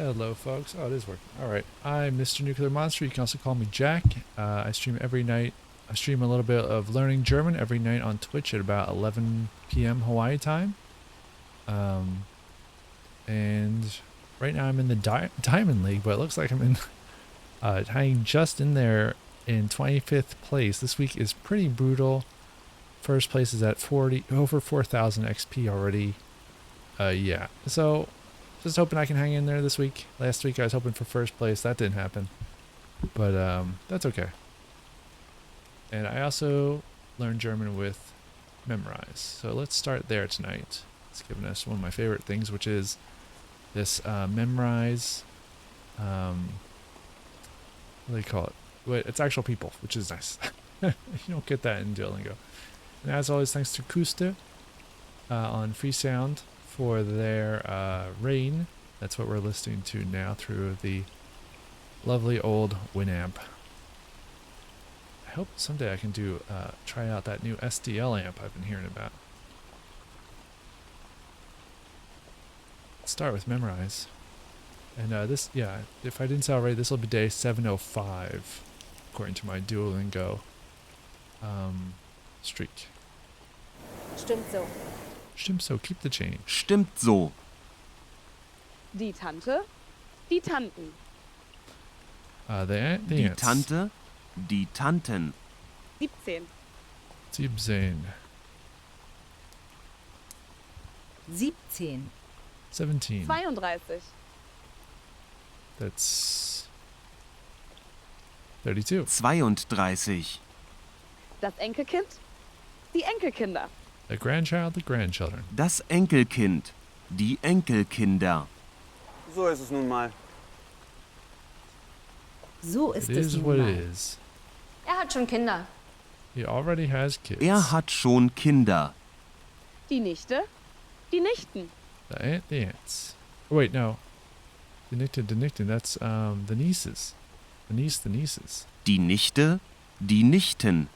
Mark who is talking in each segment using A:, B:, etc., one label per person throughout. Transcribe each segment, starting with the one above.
A: Hello, folks. Oh, it is working. All right. I'm Mr. Nuclear Monster. You can also call me Jack. I stream every night. I stream a little bit of learning German every night on Twitch at about 11 p.m. Hawaii time. And right now I'm in the Diamond League, but it looks like I'm in hanging just in there in 25th place. This week is pretty brutal. First place is at over 4,000 XP already. Yeah. So just hoping I can hang in there this week. Last week I was hoping for first place. That didn't happen. But that's okay. And I also learned German with Memrise. So let's start there tonight. It's given us one of my favorite things, which is this Memrise. What do they call it? Wait, it's actual people, which is nice. You don't get that in Duolingo. And as always, thanks to Kyster on Free Sound for their Rain. That's what we're listening to now through the lovely old Winamp. I hope someday I can try out that new SDL amp I've been hearing about. Let's start with Memrise. And if I didn't say already, this will be day 705, according to my Duolingo streak.
B: Stimmt so.
A: Stimmt so, keep the change.
C: Stimmt so.
B: Die Tante, die Tanten.
A: The
C: Die
A: ants.
C: Tante, die Tanten.
B: 17.
A: 17.
D: 17.
A: 17.
B: 32.
A: That's 32.
C: 32.
B: Das Enkelkind, die Enkelkinder.
A: The grandchild, the grandchildren.
C: Das Enkelkind, die Enkelkinder.
E: So ist es nun mal.
D: So ist
A: It
D: es
A: is
D: nun
A: what it
D: mal.
A: is.
F: Hat schon Kinder.
A: He already has kids.
C: Hat schon Kinder.
B: Die Nichte, die Nichten.
A: The ants. Oh, wait, no. The Nichten, that's the nieces. The nieces.
C: Die Nichte, die Nichten.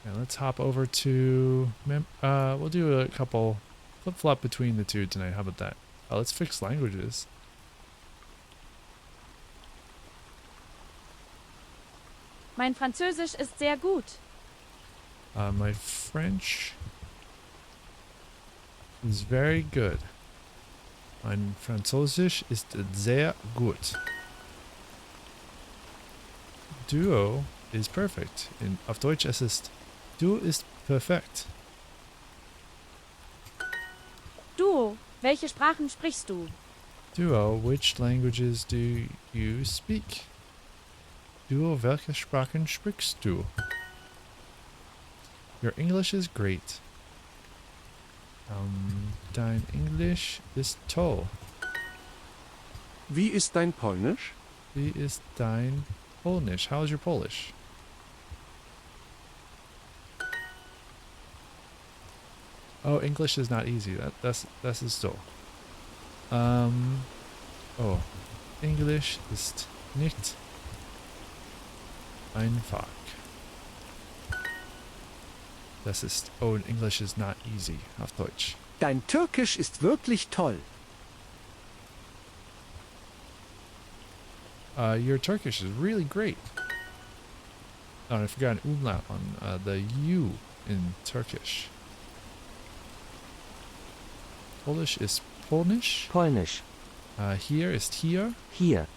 A: Now let's hop over to... we'll do a couple... Flip-flop between the two tonight. How about that? Let's fix languages.
B: Mein Französisch ist sehr gut.
A: My French is very good. Mein Französisch ist sehr gut. Duo is perfect. Auf Deutsch es ist Duo ist perfekt.
B: Duo, welche Sprachen sprichst du?
A: Duo, which languages do you speak? Duo, welche Sprachen sprichst du? Your English is great. Dein Englisch ist toll.
G: Wie ist dein Polnisch?
A: Wie ist dein Polnisch? How is your Polish? Oh, English is not easy. Das ist so. Oh, English ist nicht einfach. Das ist, oh, English is not easy auf Deutsch.
G: Dein Türkisch ist wirklich toll.
A: Your Turkish is really great. Oh, I forgot an umlaut on the U in Turkish. Polish is Polnisch.
H: Polnisch.
A: Hier ist hier.
H: Hier.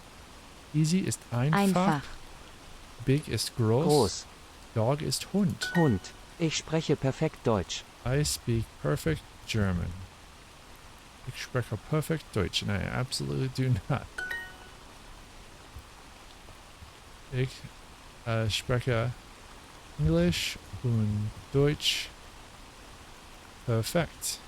A: Easy ist einfach.
D: Einfach.
A: Big ist groß.
H: Groß.
A: Dog ist Hund.
H: Hund. Ich spreche perfekt Deutsch.
A: I speak perfect German. Ich spreche perfect Deutsch, and I absolutely do not. Ich spreche English und Deutsch perfekt.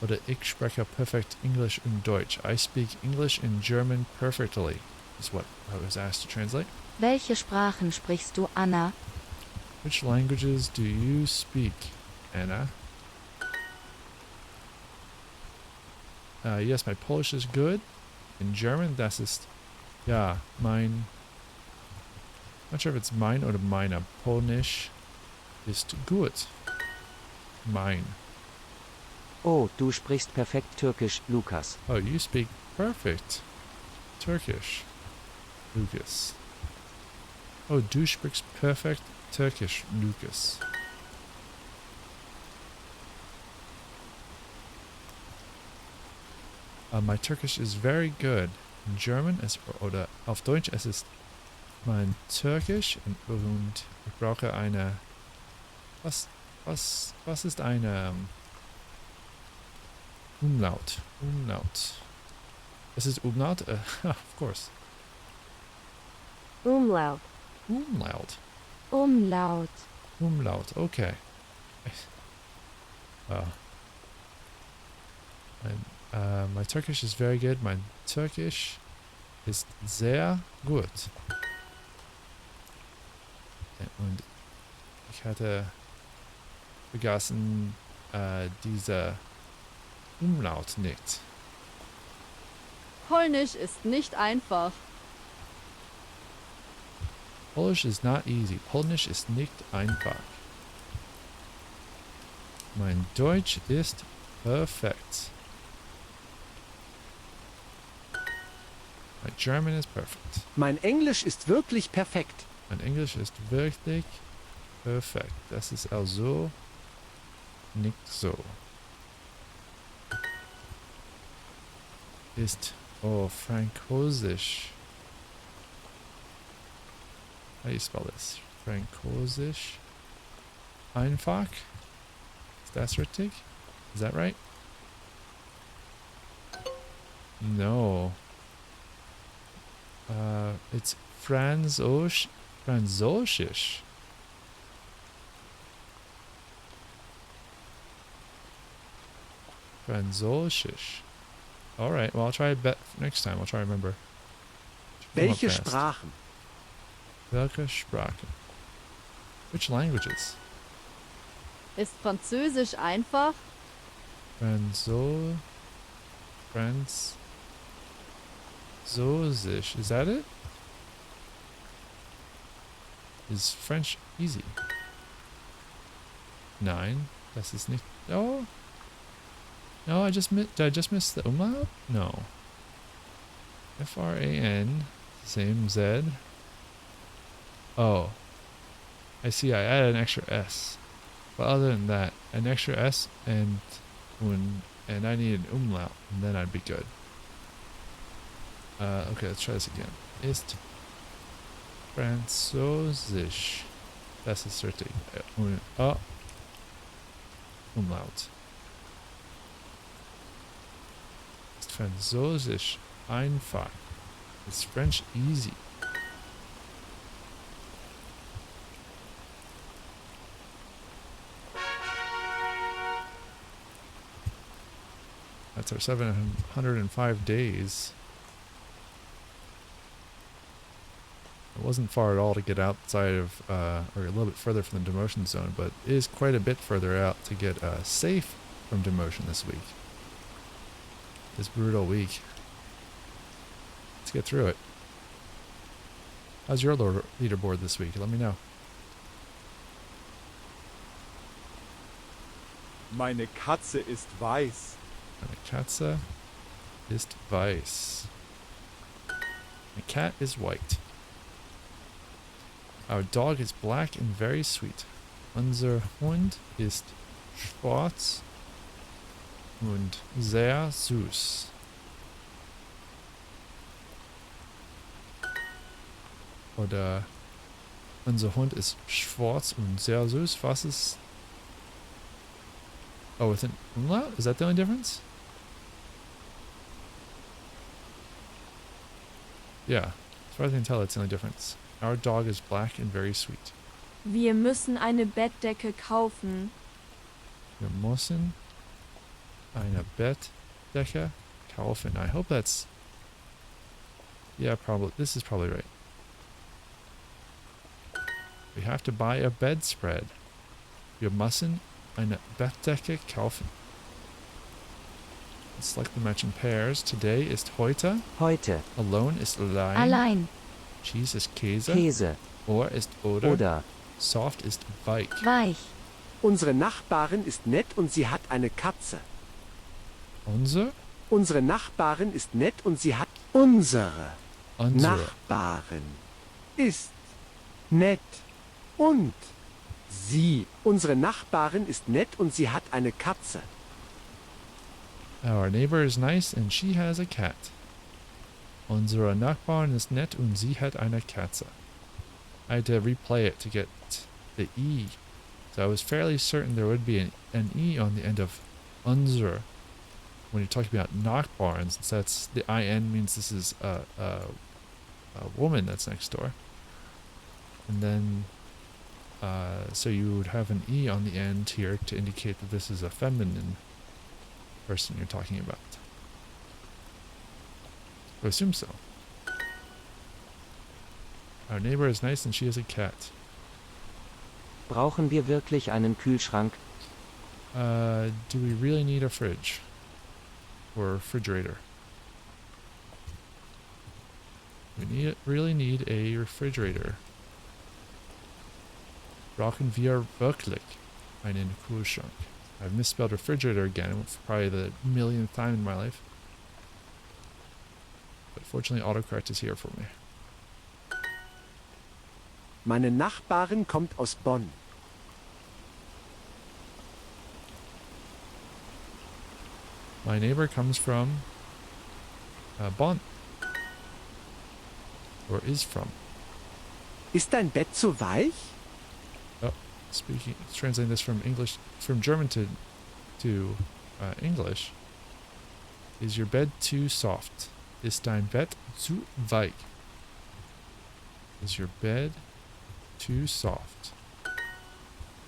A: Oder ich spreche perfect English und Deutsch. I speak English and German perfectly, is what I was asked to translate.
D: Welche Sprachen sprichst du, Anna?
A: Which languages do you speak, Anna? Yes, my Polish is good. In German, das ist, ja, mein, not sure if it's mine oder meine. Polnisch ist gut. Mein.
H: Oh, du sprichst perfekt Türkisch, Lukas.
A: Oh, you speak perfect Turkish, Lucas. Oh, du sprichst perfect Turkish, Lucas. My Turkish is very good. In German oder auf Deutsch es ist mein Türkisch und ich brauche eine. Was ist eine Umlaut? Umlaut. Es ist Umlaut? Of course.
B: Umlaut.
A: Umlaut.
B: Umlaut.
A: Umlaut, okay. My Turkish is very good. My Turkish ist sehr gut. Und ich hatte vergessen diese Umlaut nicht.
I: Polnisch ist nicht einfach.
A: Polish is not easy. Polnisch ist nicht einfach. Mein Deutsch ist perfekt. My German is perfect.
G: Mein Englisch ist wirklich perfekt.
A: Mein Englisch ist wirklich perfekt. Das ist also nicht so. Ist, Französisch. How do you spell this? Französisch. Einfach. Ist das richtig? Is that right? No. It's Französisch. Französisch. Französisch. Alright, well I'll try it next time. I'll try to remember. Come up
G: Welche
A: fast.
G: Sprachen?
A: Welche Sprache? Which languages?
I: Ist Französisch einfach?
A: Französisch. Is that it? Is French easy? Nein, das ist nicht. Oh. No, did I just miss the umlaut? No. F-R-A-N, same Z. Oh. I see, I added an extra S. But other than that, an extra S and I need an umlaut, and then I'd be good. Okay, let's try this again. Ist Französisch. Das ist richtig. Umlaut. Ist Französisch einfach. Ist French easy. That's our 705 days. It wasn't far at all to get outside of, or a little bit further from the demotion zone, but it is quite a bit further out to get safe from demotion this week. This brutal week. Let's get through it. How's your leaderboard this week? Let me know.
J: Meine Katze ist weiß.
A: Meine Katze ist weiß. My cat is white. Our dog is black and very sweet. Unser Hund ist schwarz und sehr süß. Oder unser Hund ist schwarz und sehr süß. Was ist... Oh, with an umlaut? Is that the only difference? Yeah, as far as I can tell, that's the only difference. Our dog is black and very sweet.
B: Wir müssen eine Bettdecke kaufen.
A: Wir müssen eine Bettdecke kaufen. I hope that's... Yeah, probably. This is probably right. We have to buy a bedspread. Wir müssen eine Bettdecke kaufen. Select the match in pairs. Today ist heute.
H: Heute.
A: Alone ist allein.
D: Allein.
A: Cheese ist Käse.
H: Käse.
A: Or ist oder.
H: Oder.
A: Soft ist weich.
D: Weich.
G: Unsere Nachbarin ist nett und sie hat eine Katze.
A: Unsere?
G: Unsere Nachbarin ist nett und sie hat... Unsere Nachbarin ist nett und sie... Unsere Nachbarin ist nett und sie hat eine Katze.
A: Our neighbor is nice and she has a cat. Unsere Nachbarin ist nett und sie hat eine Katze. I had to replay it to get the E. So I was fairly certain there would be an E on the end of unsere when you're talking about Nachbarn, since that's the IN means this is a woman that's next door. And then so you would have an E on the end here to indicate that this is a feminine person you're talking about. I assume so. Our neighbor is nice and she has a cat.
H: Brauchen wir wirklich einen Kühlschrank?
A: Do we really need a fridge? Or a refrigerator? We really need a refrigerator. Brauchen wir wirklich einen Kühlschrank? I've misspelled refrigerator again for probably the millionth time in my life. But fortunately autocorrect is here for me.
G: Meine Nachbarin kommt aus Bonn.
A: My neighbor comes from Bonn. Or is from.
G: Ist dein Bett zu weich?
A: Translating this from German to English. Is your bed too soft? Ist dein Bett zu weich? Is your bed too soft?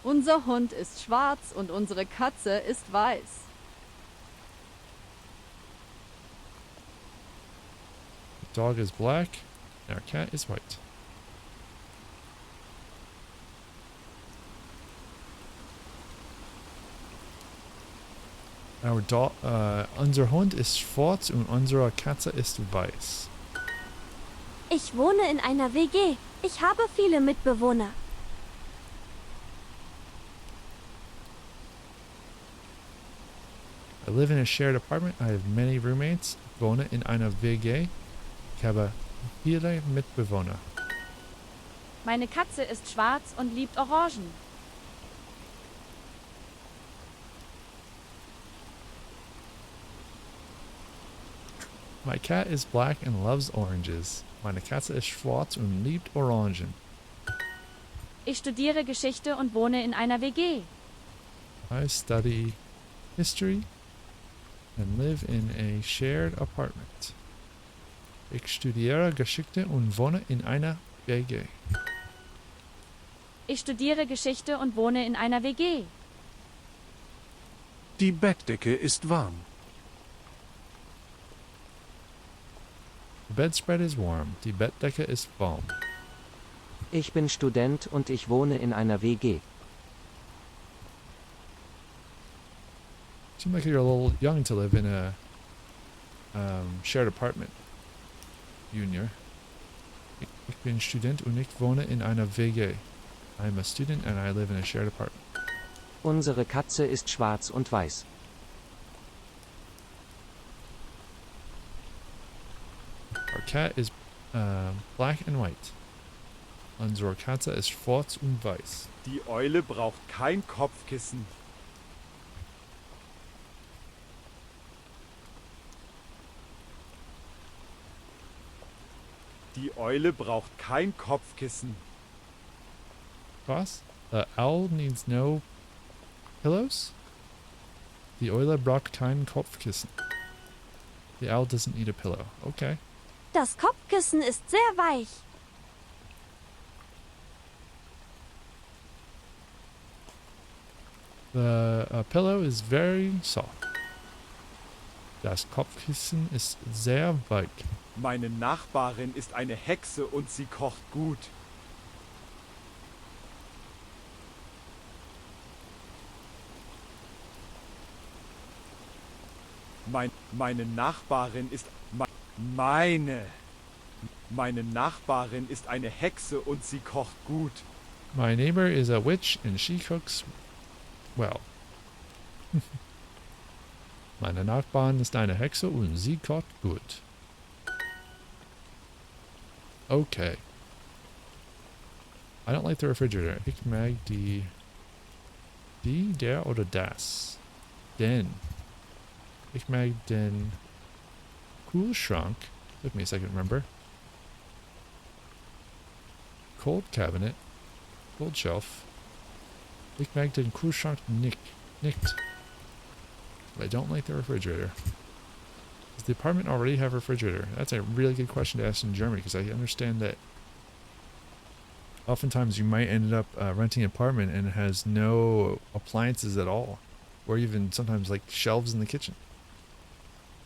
I: Unser Hund ist schwarz und unsere Katze ist weiß.
A: The dog is black and our cat is white. Unser Hund ist schwarz und unsere Katze ist weiß.
B: Ich wohne in einer WG. Ich habe viele Mitbewohner.
A: I live in a shared apartment. I have many roommates. Wohne in einer WG. Ich habe viele Mitbewohner.
B: Meine Katze ist schwarz und liebt Orangen.
A: My cat is black and loves oranges. Meine Katze ist schwarz und liebt Orangen.
B: Ich studiere Geschichte und wohne in einer WG.
A: I study history and live in a shared apartment. Ich studiere Geschichte und wohne in einer WG.
B: Ich studiere Geschichte und wohne in einer WG.
G: Die Bettdecke ist warm.
A: The bedspread is warm. Die Bettdecke ist warm.
H: Ich bin Student und ich wohne in einer WG.
A: Seems like you're a little young to live in a shared apartment, Junior. Ich bin Student und ich wohne in einer WG. I'm a student and I live in a shared apartment.
H: Unsere Katze ist schwarz und weiß.
A: Our cat is black and white. Unsere Katze ist schwarz und weiß.
J: Die Eule braucht kein Kopfkissen. Die Eule braucht kein Kopfkissen.
A: Was? The owl needs no pillows? Die Eule braucht kein Kopfkissen. The owl doesn't need a pillow. Okay.
B: Das Kopfkissen ist sehr weich.
A: The pillow is very soft. Das Kopfkissen ist sehr weich.
J: Meine Nachbarin ist eine Hexe und sie kocht gut. Meine Nachbarin ist meine Nachbarin ist eine Hexe und sie kocht gut.
A: My neighbor is a witch and she cooks Well. Meine Nachbarn ist eine Hexe und sie kocht gut. Okay. I don't like the refrigerator. Ich mag die der oder das? Den. Ich mag den Kühlschrank. Took me a second to remember. Cold cabinet. Cold shelf. Ich mag den Kühlschrank nicht. But I don't like the refrigerator. Does the apartment already have a refrigerator? That's a really good question to ask in Germany, because I understand that oftentimes you might end up renting an apartment and it has no appliances at all, or even sometimes like shelves in the kitchen.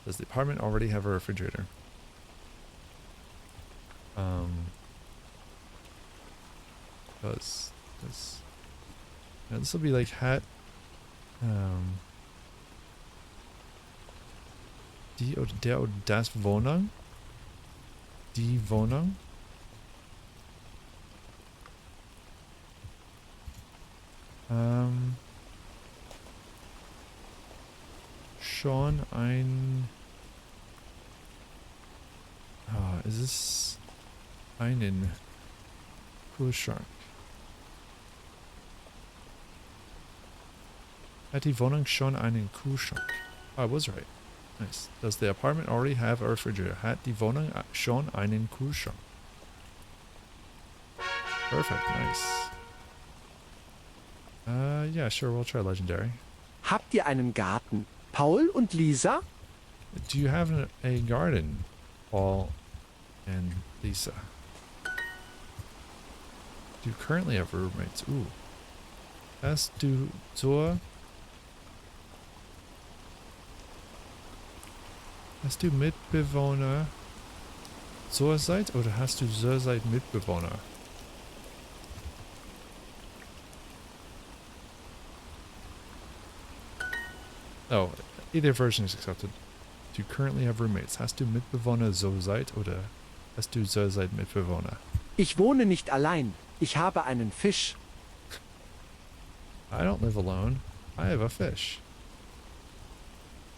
A: Does the apartment already have a refrigerator? Does this? Now this will be like die oder der oder das Wohnung? Die Wohnung? Schon ein... ist es einen Kühlschrank? Hat die Wohnung schon einen Kühlschrank? Oh, I was right. Nice. Does the apartment already have a refrigerator? Hat die Wohnung schon einen Kühlschrank? Perfect. Nice. Yeah, sure. We'll try legendary.
G: Habt ihr einen Garten? Paul und Lisa?
A: Do you have a garden, Paul and Lisa? Do you currently have roommates? Ooh. Hast du Mitbewohner zurzeit oder hast du zurzeit Mitbewohner? Oh, either version is accepted. Do you currently have roommates? Hast du Mitbewohner zurzeit oder hast du zurzeit Mitbewohner?
G: Ich wohne nicht allein. Ich habe einen Fisch.
A: I don't live alone. I have a fish.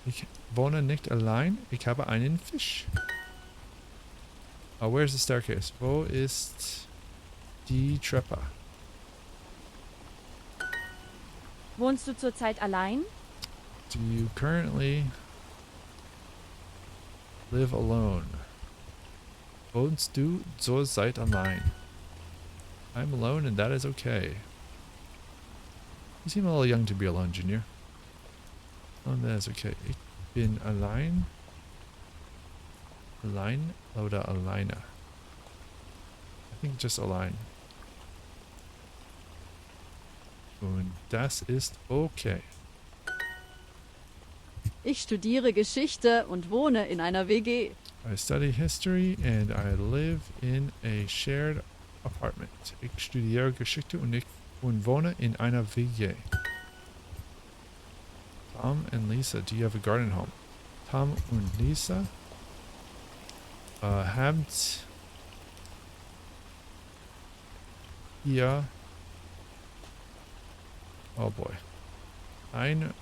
A: Ich wohne nicht allein. Ich habe einen Fisch. Oh, where's the staircase? Wo ist die Treppe?
I: Wohnst du zurzeit allein?
A: Do you currently live alone? Wohnst du zurzeit allein? I'm alone and that is okay. You seem a little young to be alone, Junior. Oh, that is okay. Ich bin allein. Allein oder alleine? I think just allein. Und das ist okay.
I: Ich studiere Geschichte und wohne in einer WG.
A: I study history and I live in a shared apartment. Ich studiere Geschichte und wohne in einer WG. Tom and Lisa, do you have a garden home? Tom und Lisa habt ihr... Oh boy. Einer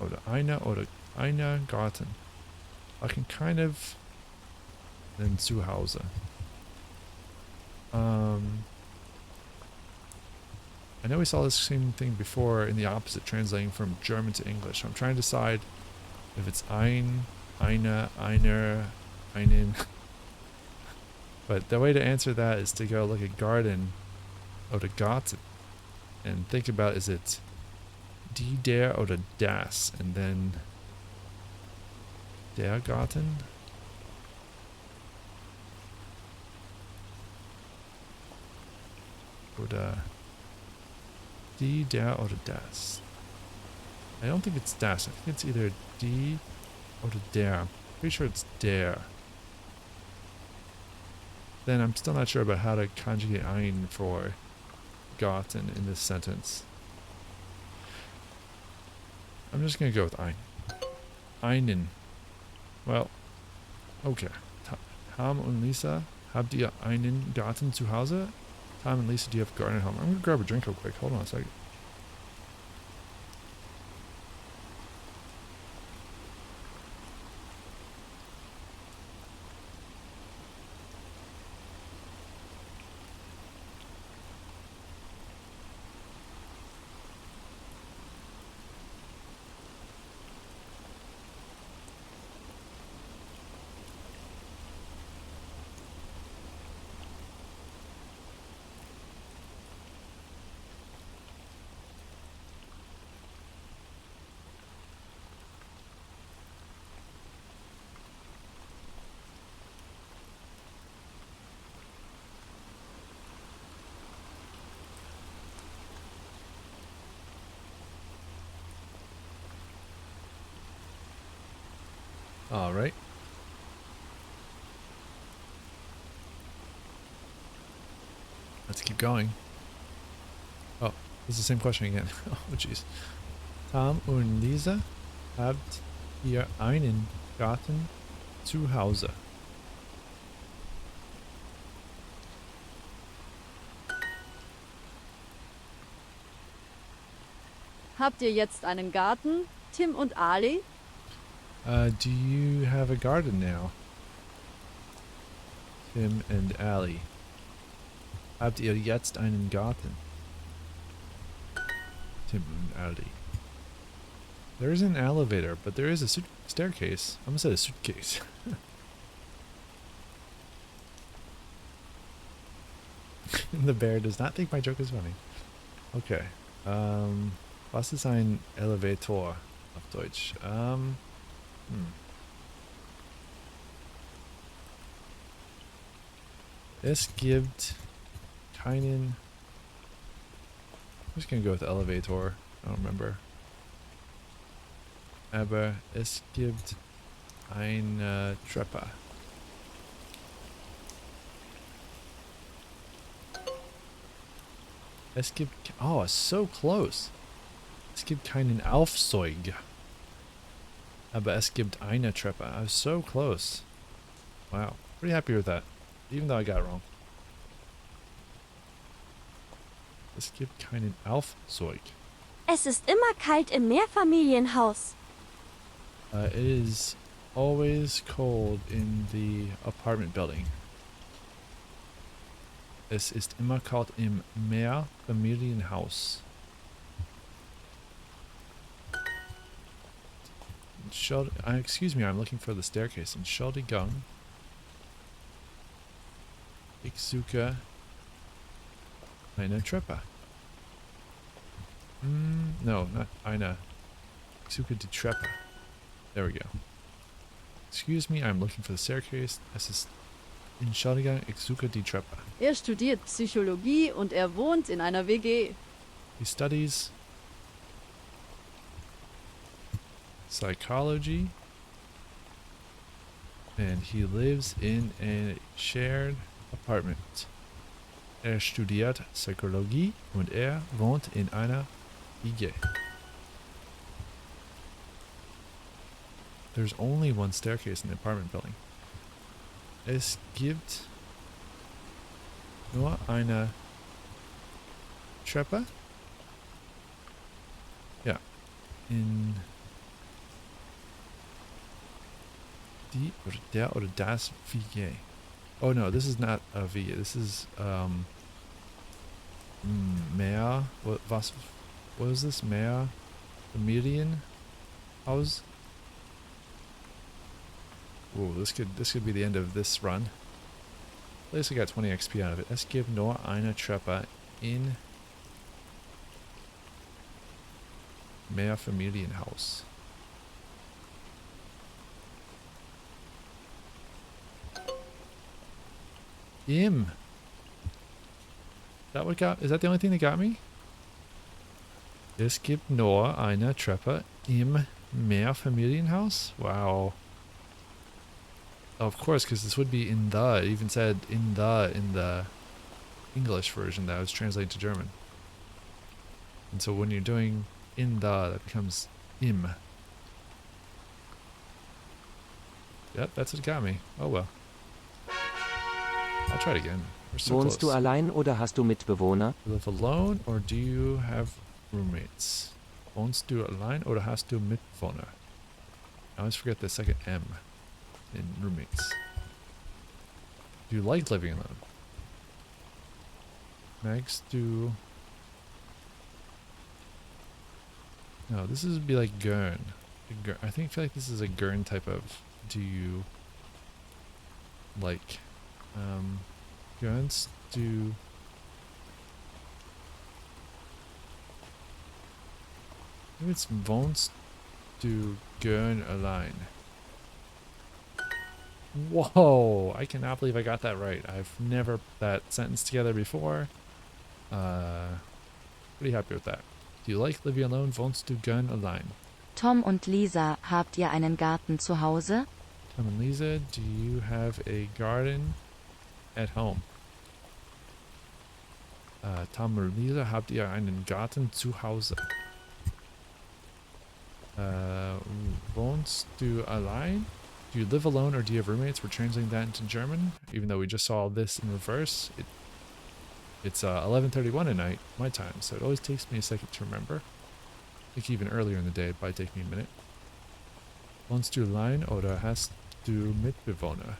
A: Garten. I can kind of... Then Zuhause. I know we saw this same thing before in the opposite, translating from German to English. I'm trying to decide if it's eine, einer, einen. But the way to answer that is to go look at garden oder Garten and think about, is it die, der oder das, and then der Garten? Oder die, der oder das. I don't think it's das. I think it's either die oder der. Pretty sure it's der. Then I'm still not sure about how to conjugate ein for Garten in this sentence. I'm just gonna go with ein. Einen. Well, okay. Tom und Lisa, habt ihr einen Garten zu Hause? Tom and Lisa, do you have a garden at home? I'm gonna grab a drink real quick. Hold on a second. All right. Let's keep going. Oh, this is the same question again. Oh, jeez. Tom und Lisa habt ihr einen Garten zu Hause?
I: Habt ihr jetzt einen Garten, Tim und Ali?
A: Do you have a garden now? Tim and Ali. Habt ihr jetzt einen Garten? Tim and Ali. There isn't an elevator, but there is a staircase. I almost said a suitcase. The bear does not think my joke is funny. Okay. Was ist ein Elevator auf Deutsch? Es gibt keinen... I'm just gonna go with elevator. I don't remember. Aber es gibt eine Treppe. Es gibt... Oh, so close. Es gibt keinen Aufzug. Aber es gibt eine Treppe. I was so close. Wow. Pretty happy with that. Even though I got it wrong. Es gibt keinen Aufzug.
B: Es ist immer kalt im Mehrfamilienhaus.
A: It is always cold in the apartment building. Es ist immer kalt im Mehrfamilienhaus. Excuse me, I'm looking for the staircase. Entschuldigung. Ich suche eine Treppe. No, not eine. Ich suche die Treppe. There we go. Excuse me, I'm looking for the staircase. Es ist Entschuldigung, ich suche die Treppe.
I: Er studiert Psychologie und er wohnt in einer WG.
A: He studies psychology and he lives in a shared apartment. Er studiert Psychologie und er wohnt in einer WG. There's only one staircase in the apartment building. Es gibt nur eine Treppe. Ja. In die oder der oder das WG. Oh no, this is not a WG. This is mehr. What was this? Mehr Familienhaus. Ooh, this could be the end of this run. At least I got 20 XP out of it. Es gibt nur eine Treppe in Mehrfamilienhaus. Is that the only thing that got me? Es gibt nur eine Treppe im Mehrfamilienhaus? Wow. Of course, because this would be in the. It even said in the English version that was translated to German. And so when you're doing in the, that becomes im. Yep, that's what got me. Oh well. I'll try it again. We're so
H: Wohnst du
A: close.
H: allein oder hast du Mitbewohner?
A: Do you live alone or do you have roommates? Wohnst du allein oder hast du Mitbewohner? I always forget the second M in roommates. Do you like living alone? Magst du... No, this would be like Gern. I feel like this is a Gern type of... Do you... Like... Gernst du... Maybe it's wohnst du gern allein. Whoa! I cannot believe I got that right. I've never put that sentence together before. Pretty happy with that. Do you like living alone? Wohnst du gern allein?
D: Tom und Lisa, habt ihr einen Garten zu Hause?
A: Tom and Lisa, do you have a garden at home? Tom und Lisa, habt ihr einen Garten zu Hause? Wohnst du allein? Do you live alone or do you have roommates? We're translating that into German, even though we just saw this in reverse. It's 11:31 at night, my time, so it always takes me a second to remember. I think even earlier in the day, it might take me a minute. Wohnst du allein oder hast du Mitbewohner?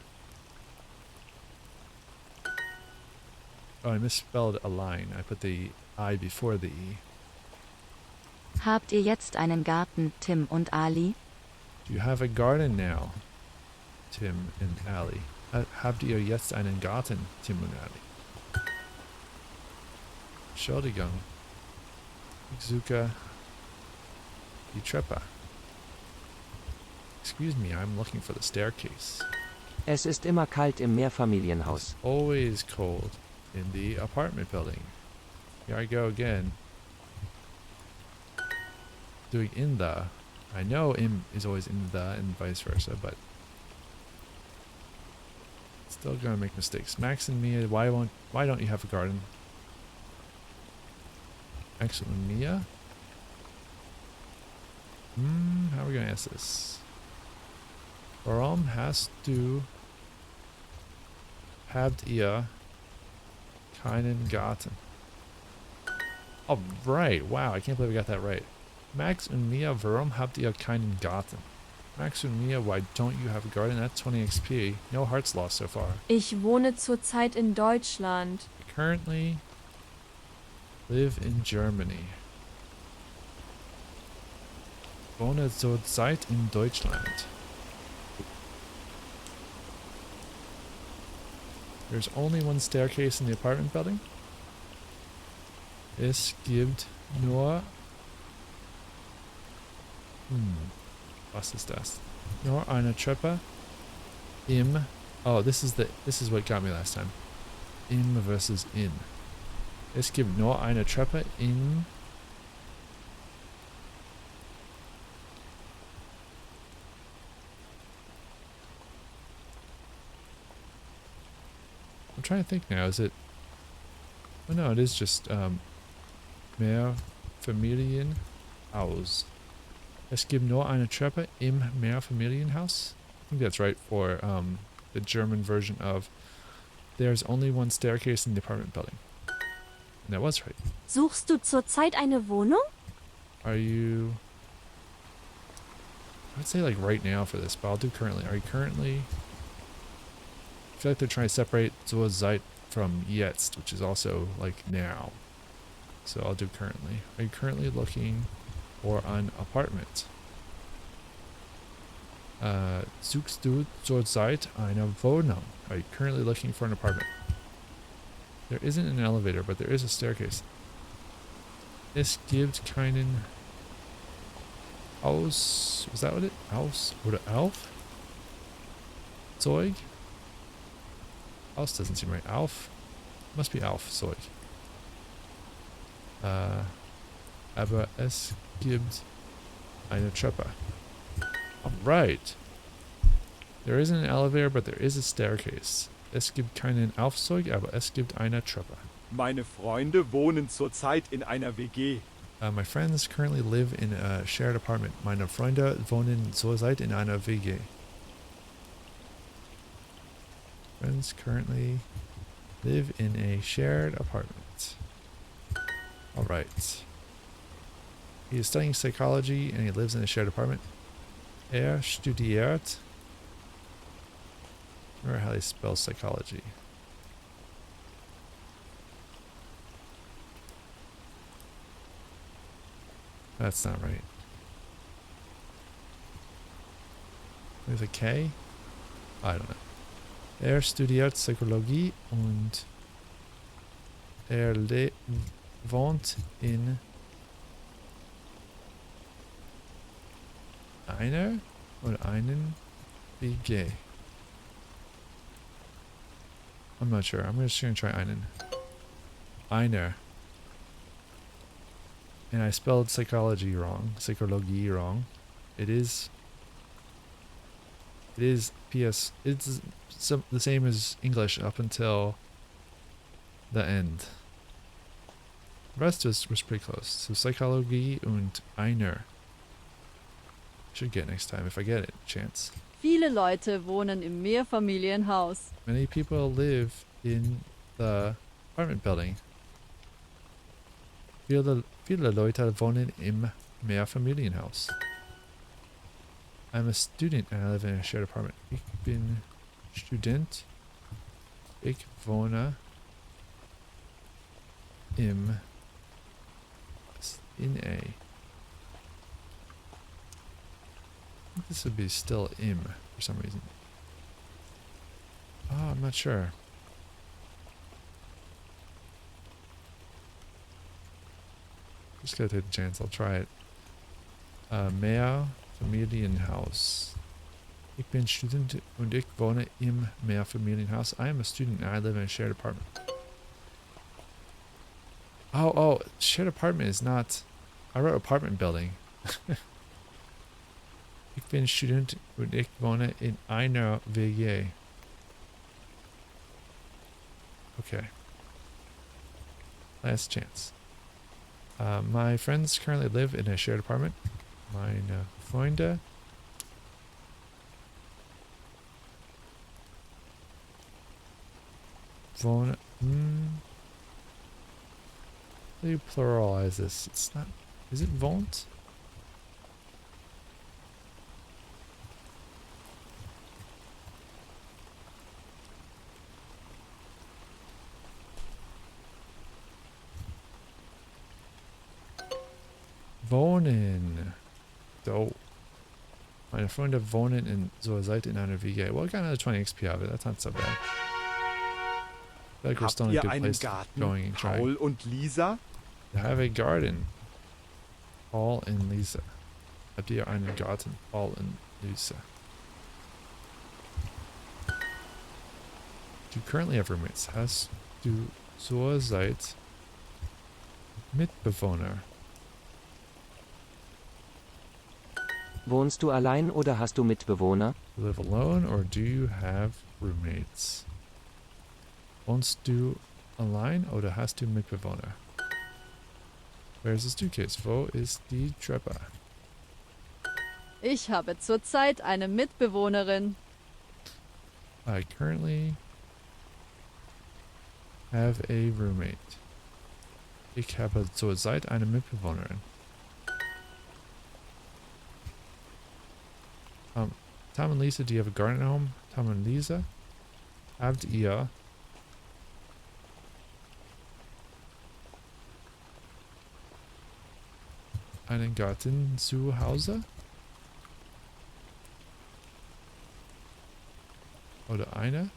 A: Oh, I misspelled allein. I put the I before the E.
D: Habt ihr jetzt einen Garten, Tim und Ali?
A: Do you have a garden now, Tim and Ali? Habt ihr jetzt einen Garten, Tim und Ali? Entschuldigung. Ich suche die Treppe. Excuse me, I'm looking for the staircase.
H: Es ist immer kalt im Mehrfamilienhaus.
A: It's always cold in the apartment building. Here I go again. Doing in the. I know im is always in the and vice versa, but still gonna make mistakes. Max and Mia, why don't you have a garden? Max and Mia? How are we gonna ask this? Warum hast du habt ihr keinen Garten? Oh, right. Wow, I can't believe I got that right. Max und Mia, warum habt ihr keinen Garten? Max und Mia, why don't you have a garden? That's 20 XP. No hearts lost so far.
B: Ich wohne zurzeit in Deutschland.
A: I currently live in Germany. Wohne zurzeit in Deutschland. There's only one staircase in the apartment building. Es gibt nur... Was ist das? Nur eine Treppe im... Oh, this is what got me last time. Im versus in. Es gibt nur eine Treppe im... I'm trying to think now, is it... Oh no, it is just, Mehrfamilienhaus. Es gibt nur eine Treppe im Mehrfamilienhaus. I think that's right for, the German version of there's only one staircase in the apartment building. And that was right.
B: Suchst du zurzeit eine Wohnung?
A: Are you... I'd say like right now for this, but I'll do currently. Are you currently... I feel like they're trying to separate zurzeit from jetzt, which is also like now. So I'll do currently. Are you currently looking for an apartment? Suchst du zurzeit eine Wohnung? Are you currently looking for an apartment? There isn't an elevator, but there is a staircase. Es gibt keinen Haus. Was that what it? Haus oder Auf? Zeug? Haus doesn't seem right. Auf? Must be Auf, Zeug. Aber es gibt eine Treppe. Alright. There isn't an elevator, but there is a staircase. Es gibt keinen Aufzug, aber es gibt eine Treppe.
J: Meine Freunde wohnen zurzeit in einer WG.
A: My friends currently live in a shared apartment. Meine Freunde wohnen zurzeit in einer WG. Friends currently live in a shared apartment. Alright. He is studying psychology and he lives in a shared apartment. Studiert. I remember how they spell psychology. That's not right. There's a K? I don't know. Studiert Psychologie und wohnt in einer oder einen WG. I'm not sure. I'm just going to try einen. Einer. And I spelled psychology wrong. Psychologie wrong. It is It is PS. It's the same as English up until the end. The rest was pretty close. So Psychologie und einer. Should get next time if I get it. Chance.
I: Viele Leute wohnen im Mehrfamilienhaus.
A: Many people live in the apartment building. Viele Leute wohnen im Mehrfamilienhaus. I'm a student and I live in a shared apartment. Ich bin Student. Ich wohne in a. I think this would be still im for some reason. Oh, I'm not sure. Just gotta take a chance. I'll try it. Mehrfamilienhaus. Ich bin Student und ich wohne im Mehrfamilienhaus. I am a student and I live in a shared apartment. Oh, shared apartment is not... I wrote apartment building. Ich bin Student und ich wohne in einer WG. Okay. Last chance. My friends currently live in a shared apartment. Meine Freunde wohnen... How do you pluralize this? It's not... Is it wohnt? Wohnen. So. Meine Freunde wohnen in so seid in einer WG. Well, I got another 20 XP out of it. That's not so bad. I feel like we're still in a
J: Habt ihr
A: good
J: einen
A: place
J: Garten,
A: going and trying.
J: Paul und Lisa?
A: I have a garden. Paul and Lisa. Habt ihr einen Garten? Paul and Lisa. Do you currently have roommates? Hast du zurzeit Mitbewohner?
H: Wohnst du allein oder hast du Mitbewohner?
A: Do you live alone or do you have roommates? Wohnst du allein oder hast du Mitbewohner? Where's the suitcase? Wo ist die Treppe?
I: Ich habe zurzeit eine Mitbewohnerin.
A: I currently have a roommate. Ich habe zurzeit eine Mitbewohnerin. Tom and Lisa, do you have a garden at home? Tom and Lisa? Habt ihr einen Garten zu Hause? Oder eine?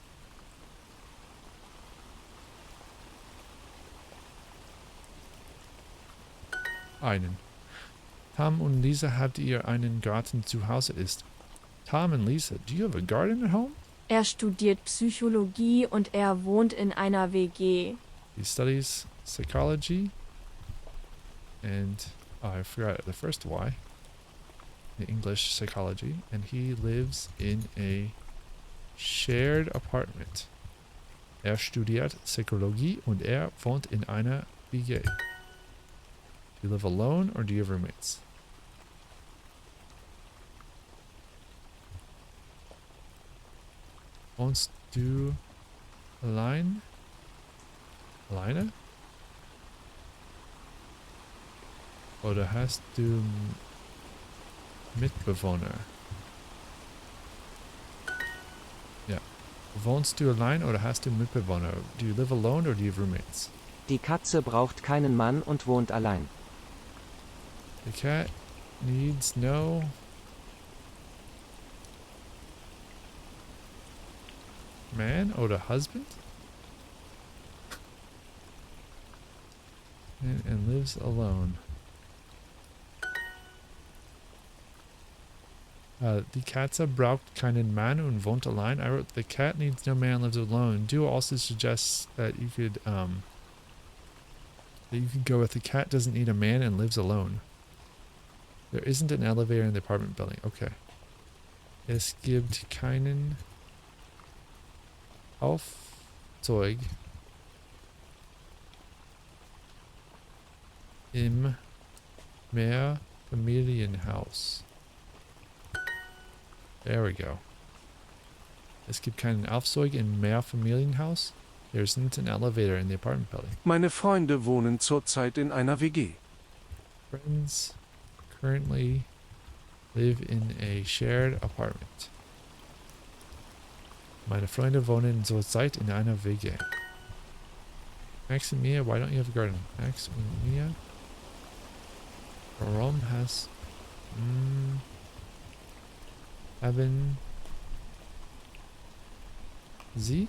A: Einen. Tom und Lisa, habt ihr einen Garten zu Hause? Ist Tom and Lisa, do you have a garden at home?
B: Er studiert Psychologie und er wohnt in einer WG.
A: He studies psychology and I forgot the first Y. The English psychology, and he lives in a shared apartment. Er studiert Psychologie und er wohnt in einer WG. Do you live alone or do you have roommates? Wohnst du allein? Alleine? Oder hast du Mitbewohner? Ja. Wohnst du allein oder hast du Mitbewohner? Do you live alone or do you have roommates?
H: Die Katze braucht keinen Mann und wohnt allein.
A: The cat needs no... man oder husband? And lives alone. Die Katze braucht keinen Mann und wohnt allein. I wrote the cat needs no man and lives alone. Duo also suggests that you could go with the cat doesn't need a man and lives alone. There isn't an elevator in the apartment building. Okay. Es gibt keinen Aufzug im Mehrfamilienhaus. There we go. Es gibt keinen Aufzug im Mehrfamilienhaus. There isn't an elevator in the apartment building.
K: Meine Freunde wohnen zurzeit in einer WG.
A: Friends currently live in a shared apartment. Meine Freunde wohnen zurzeit in einer WG. Max and Mia, why don't you have a garden? Max and Mia? Warum has... haben Sie?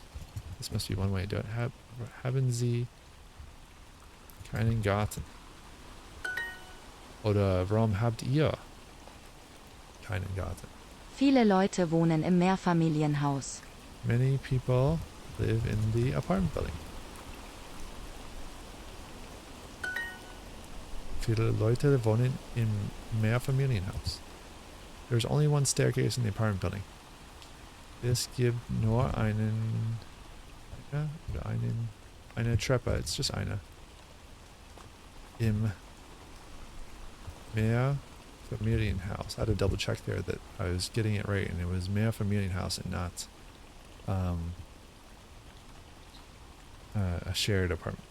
A: This must be one way to do it. Haben Sie keinen Garten? Oder warum habt ihr keinen Garten?
D: Viele Leute wohnen im Mehrfamilienhaus.
A: Many people live in the apartment building. Viele Leute wohnen im Mehrfamilienhaus. There's only one staircase in the apartment building. Es gibt nur eine Treppe. It's just eine. Im Mehrfamilienhaus. I had to double check there that I was getting it right, and it was Mehrfamilienhaus and not a shared apartment.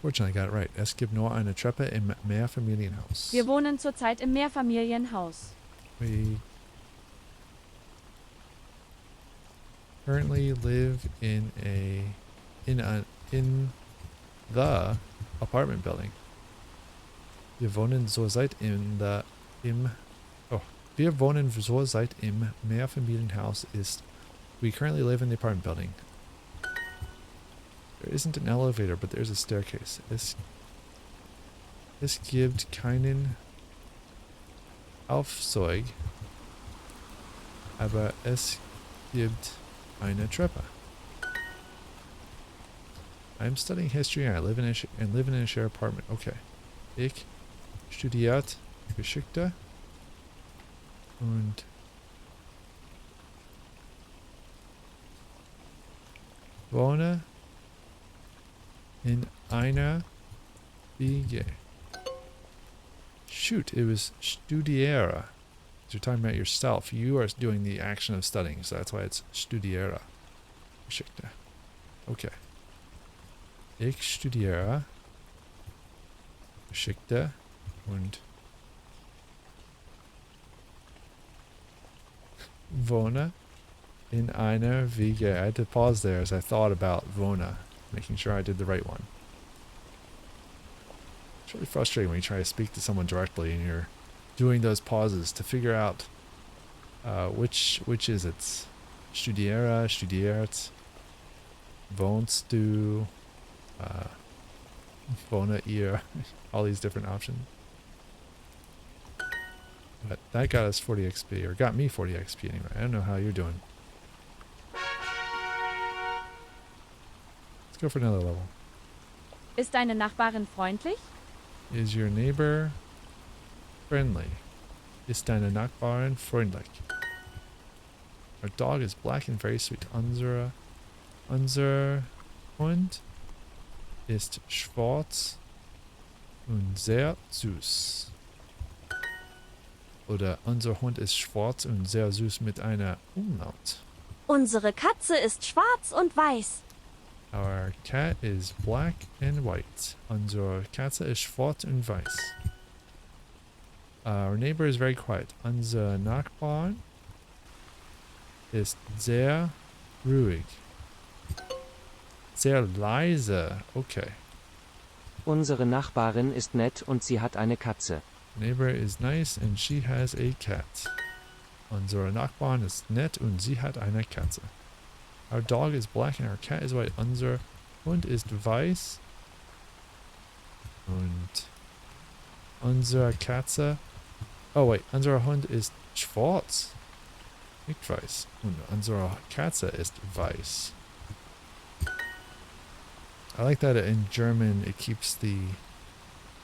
A: Fortunately, I got it right. Es gibt nur eine Treppe im Mehrfamilienhaus.
I: Wir wohnen zurzeit im Mehrfamilienhaus.
A: We currently live in the apartment building. Wir wohnen zurzeit wir wohnen zurzeit im Mehrfamilienhaus ist. We currently live in the apartment building. There isn't an elevator, but there's a staircase. Es gibt keinen Aufzug, aber es gibt eine Treppe. I'm studying history and I live in a shared apartment. Okay. Ich studiert Geschichte und wohne in einer WG. Shoot, it was studiera. You're talking about yourself. You are doing the action of studying, so that's why it's studiera. Geschichte. Okay. Ich studiere Geschichte und wohne in einer WG. I had to pause there as I thought about wohne, making sure I did the right one. It's really frustrating when you try to speak to someone directly and you're doing those pauses to figure out which is it. Studiera, studiert, wohnst du, wohne ihr, all these different options. But that got us 40 XP, or got me 40 XP anyway. I don't know how you're doing. Let's go for another level.
I: Ist deine Nachbarin freundlich?
A: Is your neighbor friendly? Ist deine Nachbarin freundlich? Our dog is black and very sweet. Unser Hund ist schwarz und sehr süß. Oder unser Hund ist schwarz und sehr süß mit einer Umlaut.
B: Unsere Katze ist schwarz und weiß.
A: Our cat is black and white. Unsere Katze ist schwarz und weiß. Our neighbor is very quiet. Unser Nachbar ist sehr ruhig. Sehr leise. Okay.
H: Unsere Nachbarin ist nett und sie hat eine Katze.
A: Neighbor is nice and she has a cat. Unsere Nachbarn ist nett und sie hat eine Katze. Our dog is black and our cat is white. Unser Hund ist weiß. Und unsere Katze... Oh wait, unser Hund ist schwarz. Nicht weiß. Und unsere Katze ist weiß. I like that in German it keeps the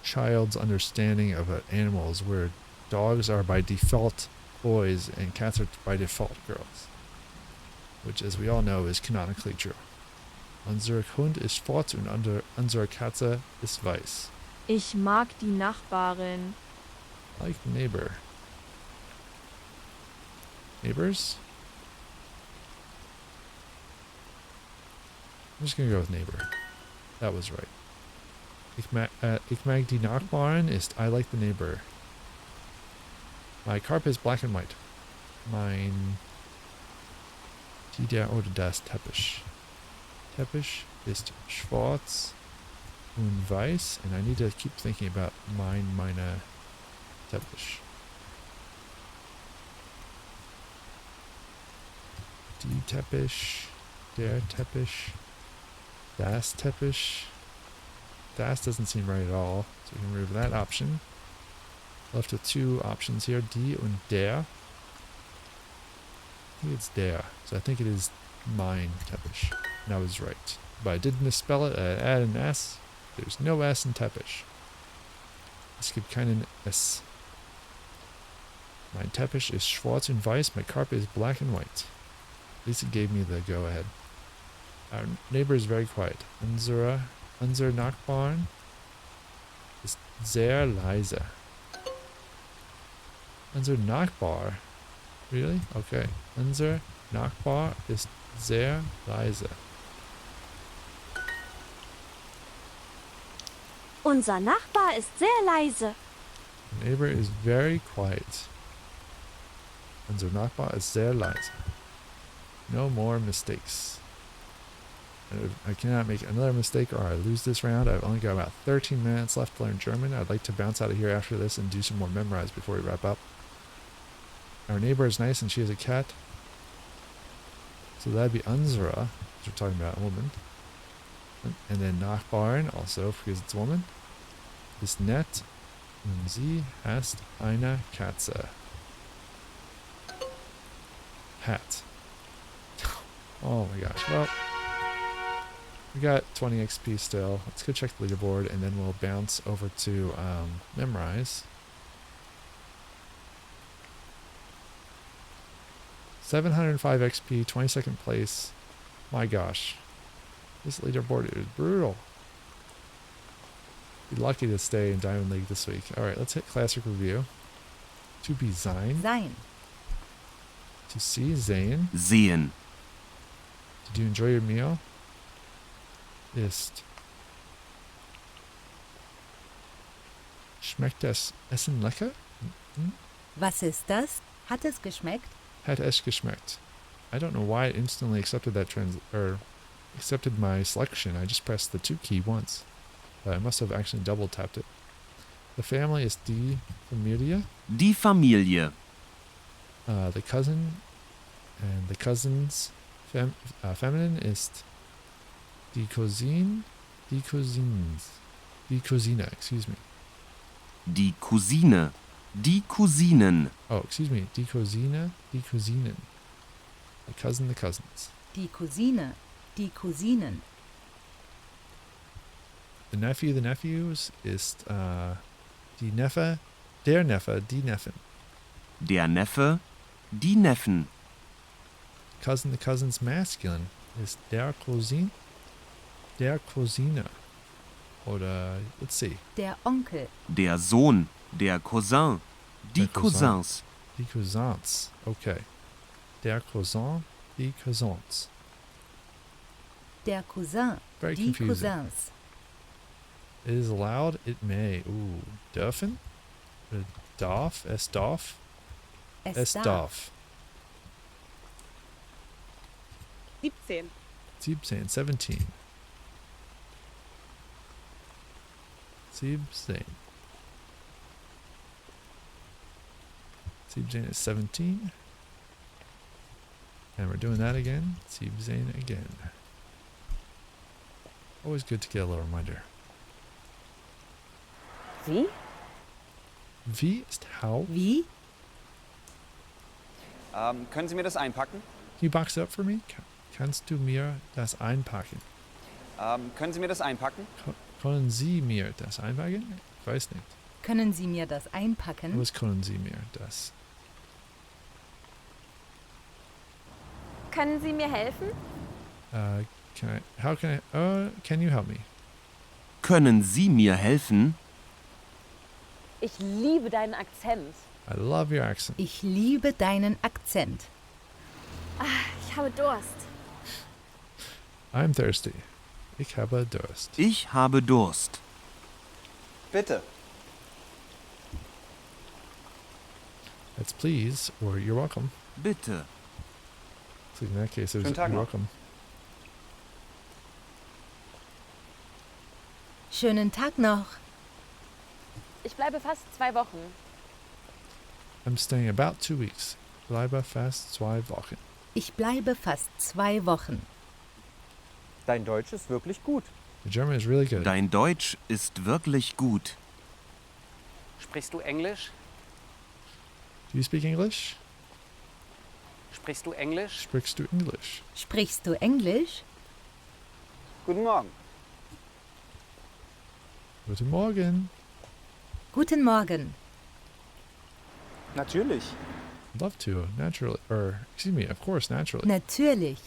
A: child's understanding of an animal is where dogs are by default boys and cats are by default girls. Which, as we all know, is canonically true. Unser Hund ist schwarz und unsere Katze ist weiß.
I: Ich mag die Nachbarin.
A: Like neighbor. Neighbors? I'm just gonna go with neighbor. That was right. Ich mag die Nachbarin ist I like the neighbor. My carpet is black and white. Mein der oder das Teppich. Teppich ist schwarz und weiß, and I need to keep thinking about meine Teppich. Die Teppich, der Teppich, das Teppich. Das doesn't seem right at all, so we can remove that option. Left with two options here, die und der. I think it's der, so I think it is mein Teppich. And I was right. But I did misspell it, I added an S. There's no S in Teppich. Es gibt keinen S. Mein Teppich ist schwarz und weiß, my carpet is black and white. At least it gave me the go-ahead. Our neighbor is very quiet. Unser Nachbarn ist sehr leise. Unser Nachbar? Really? Okay. Unser Nachbar ist sehr leise.
B: Unser Nachbar ist sehr leise.
A: The neighbor is very quiet. Unser Nachbar ist sehr leise. No more mistakes. I cannot make another mistake or I lose this round. I've only got about 13 minutes left to learn German. I'd like to bounce out of here after this and do some more Memrise before we wrap up. Our neighbor is nice and she has a cat. So that'd be unsere, because we're talking about a woman. And then Nachbarin, also because it's a woman. Ist nett und sie hast eine Katze. Hat. Oh my gosh. Well, we got 20 XP still. Let's go check the leaderboard and then we'll bounce over to Memrise. 705 XP, 22nd place. My gosh. This leaderboard is brutal. Be lucky to stay in Diamond League this week. Alright, let's hit Classic Review. To be sein.
L: Sein.
A: To see, sehen.
C: Sehen.
A: Did you enjoy your meal? Ist. Schmeckt das Essen lecker? Hm?
L: Was ist das? Hat es geschmeckt?
A: Hat es geschmeckt. I don't know why it instantly accepted that accepted my selection. I just pressed the 2 key once. I must have actually double tapped it. The family is die Familie.
C: Die Familie.
A: The cousin and the cousins feminine ist die Cousine. Die Cousines. Die Cousine, excuse me.
C: Die Cousine. Die Cousinen.
A: Oh, excuse me. Die Cousine. Die Cousinen. The cousin, the cousins.
L: Die Cousine. Die Cousinen.
A: The nephew, the nephews ist die Neffe. Der Neffe, die Neffen.
C: Der Neffe. Die Neffen.
A: Cousin, the cousins masculine ist der Cousin. Der Cousine. Oder, let's see.
L: Der Onkel.
C: Der Sohn. Der Cousin. Die
A: Der Cousin.
C: Cousins.
A: Die Cousins. Okay. Der Cousin. Die Cousins.
L: Der Cousin.
A: Very
L: Die
A: confusing.
L: Cousins.
A: It is allowed. It may. Ooh. Dürfen? Darf? Es darf? Es darf.
M: 17.
A: 17. 17. 17. 17 is 17. And we're doing that again. 17 again. Always good to get a little reminder.
M: Wie?
A: Wie ist how?
L: Wie?
E: Können Sie mir das einpacken?
A: Can you box it up for me? Kannst du mir das einpacken?
E: Können Sie mir das einpacken?
A: Können Sie mir das einpacken? weiß nicht.
L: Können Sie mir das einpacken?
A: Was können Sie mir das?
B: Können Sie mir helfen?
A: Can you help me?
C: Können Sie mir helfen?
M: Ich liebe deinen Akzent.
A: I love your accent.
L: Ich liebe deinen Akzent.
B: Ich habe Durst.
A: I'm thirsty. Ich habe Durst.
C: Ich habe Durst.
E: Bitte.
A: That's please or you're welcome.
C: Bitte.
A: So in that case, it was
E: Schönen Tag
A: you're
E: noch.
A: welcome.
L: Schönen Tag noch.
M: Ich bleibe fast 2 Wochen.
A: I'm staying about 2 weeks. Bleibe fast 2 Wochen.
L: Ich bleibe fast 2 Wochen.
J: Dein Deutsch ist wirklich gut.
A: The German is really good.
C: Dein Deutsch ist wirklich gut.
E: Sprichst du Englisch?
A: Do you speak English?
E: Sprichst du Englisch?
A: Sprichst du English?
L: Sprichst du Englisch?
E: Guten Morgen.
A: Guten Morgen.
L: Guten Morgen.
J: Natürlich.
A: Love to, naturally. Of course, naturally.
L: Natürlich.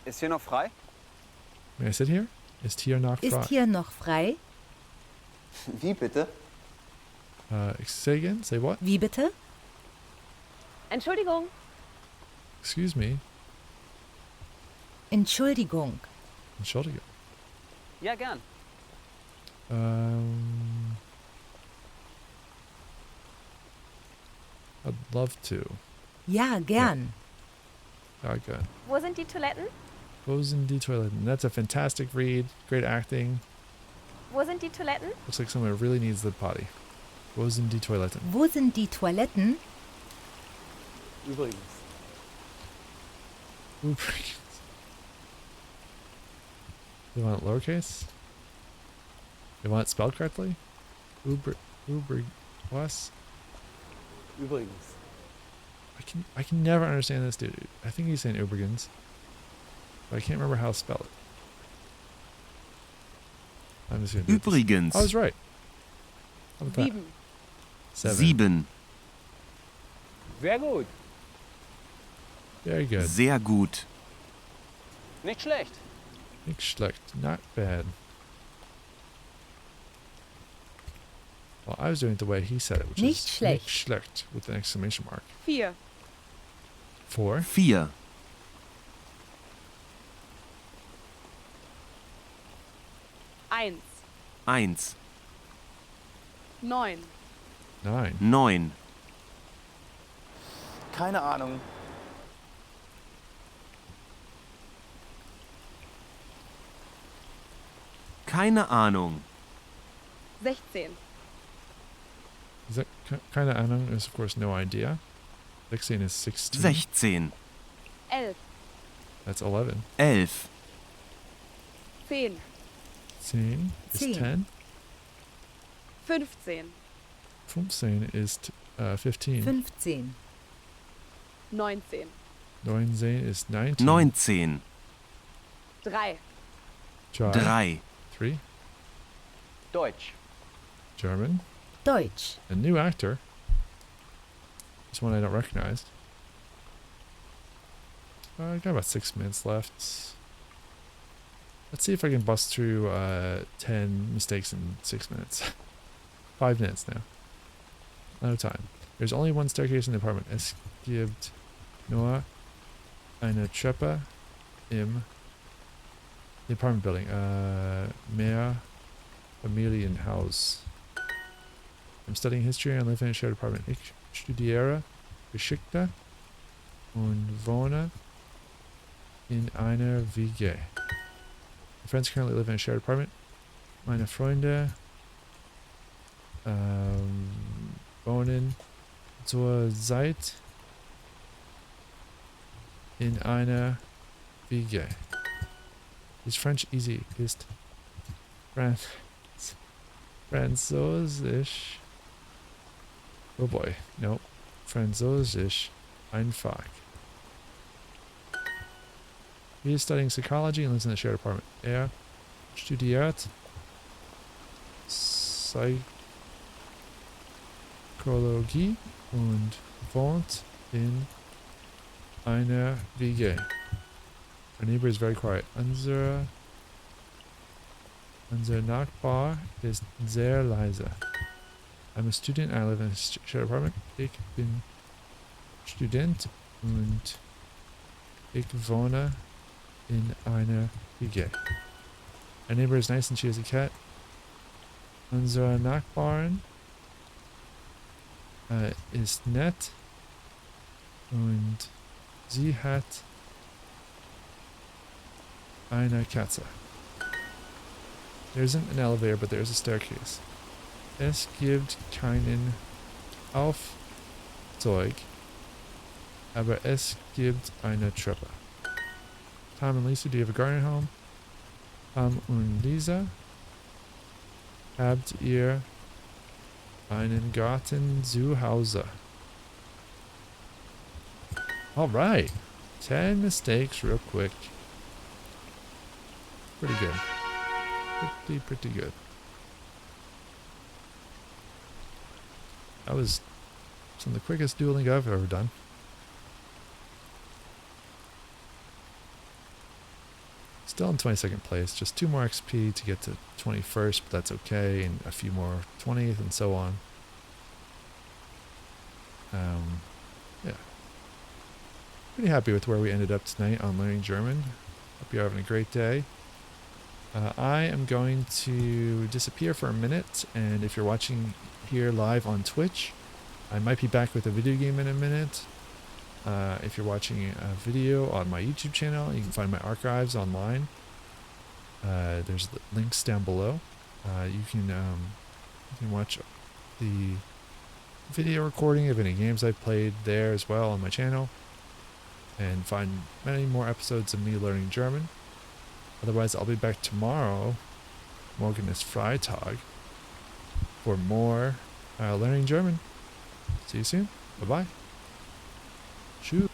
E: Ist hier noch frei?
A: May I sit here? Ist hier noch frei?
L: Ist hier noch frei?
E: Wie bitte?
A: Say again? Say what?
L: Wie bitte?
M: Entschuldigung.
A: Excuse me.
L: Entschuldigung.
A: Entschuldigung.
E: Ja, gern.
A: I'd love to.
L: Ja, gern.
A: Oh, good.
B: Wo sind die Toiletten?
A: Wo sind die Toiletten? That's a fantastic read. Great acting.
B: Wo sind die Toiletten?
A: Looks like someone really needs the potty. Wo sind die Toiletten?
L: Wo sind die Toiletten?
J: Übrigens.
A: Übrigens. You want it lowercase? You want it spelled correctly? Was?
J: Übrigens.
A: I can never understand this dude. I think he's saying Übrigens. But I can't remember how to spell it. I'm just gonna do this.
C: Übrigens.
A: I was right. How about that?
M: 7.
C: 7.
J: Sehr gut.
A: Very good.
C: Sehr gut.
E: Nicht schlecht.
A: Nicht schlecht. Not bad. Well, I was doing it the way he said it, which
L: Nicht
A: is
L: schlecht.
A: Nicht schlecht with an exclamation mark.
M: 4.
A: 4.
C: 4.
M: 1.
C: 1.
M: 9.
A: 9.
C: 9.
J: Keine Ahnung.
C: Keine Ahnung.
M: 16.
A: Is that kind of Ahnung is of course no idea. 16 is 16.
C: 16.
M: 11.
A: That's 11.
C: 11.
M: 10.
A: 10 is
L: 10.
A: 10.
M: 15.
A: 15 is 15.
L: 15.
M: 19.
A: 19 is 19.
C: 19.
M: 3.
C: 3.
A: 3.
J: Deutsch.
A: German.
L: Deutsch.
A: A new actor. This one I don't recognize. I got about 6 minutes left. Let's see if I can bust through 10 mistakes in 6 minutes. 5 minutes now. No time. There's only one staircase in the apartment. Es gibt nur eine Treppe im the apartment building. Mehr Familienhaus. I'm studying history and live in a shared apartment. Ich studiere Geschichte und wohne in einer WG. My friends currently live in a shared apartment. Meine Freunde wohnen zurzeit in einer WG. Is French easy? Ist Französisch. Oh boy, no. Französisch einfach. He is studying psychology and lives in the shared apartment. Er studiert Psychologie und wohnt in einer WG. Our neighbor is very quiet. Unser Nachbar ist sehr leise. I'm a student. I live in a shared apartment. Ich bin Student und ich wohne in einer WG. Our neighbor is nice and she has a cat. Unsere Nachbarin ist nett und sie hat eine Katze. There isn't an elevator, but there's a staircase. Es gibt keinen Aufzug, aber es gibt eine Treppe. Tom and Lisa, do you have a garden at home? Tom und Lisa, habt ihr einen Garten zu Hause? Alright. 10 mistakes real quick. Pretty good. Pretty good. That was some of the quickest Duolingo I've ever done. Still in 22nd place, just 2 more XP to get to 21st, but that's okay, and a few more 20th and so on. Yeah. Pretty happy with where we ended up tonight on learning German. Hope you're having a great day. I am going to disappear for a minute, and if you're watching here live on Twitch, I might be back with a video game in a minute. If you're watching a video on my YouTube channel, you can find my archives online. There's links down below. You can watch the video recording of any games I've played there as well on my channel, and find many more episodes of me learning German. Otherwise, I'll be back tomorrow, morgen ist Freitag, for more learning German. See you soon. Bye-bye. Tschüss.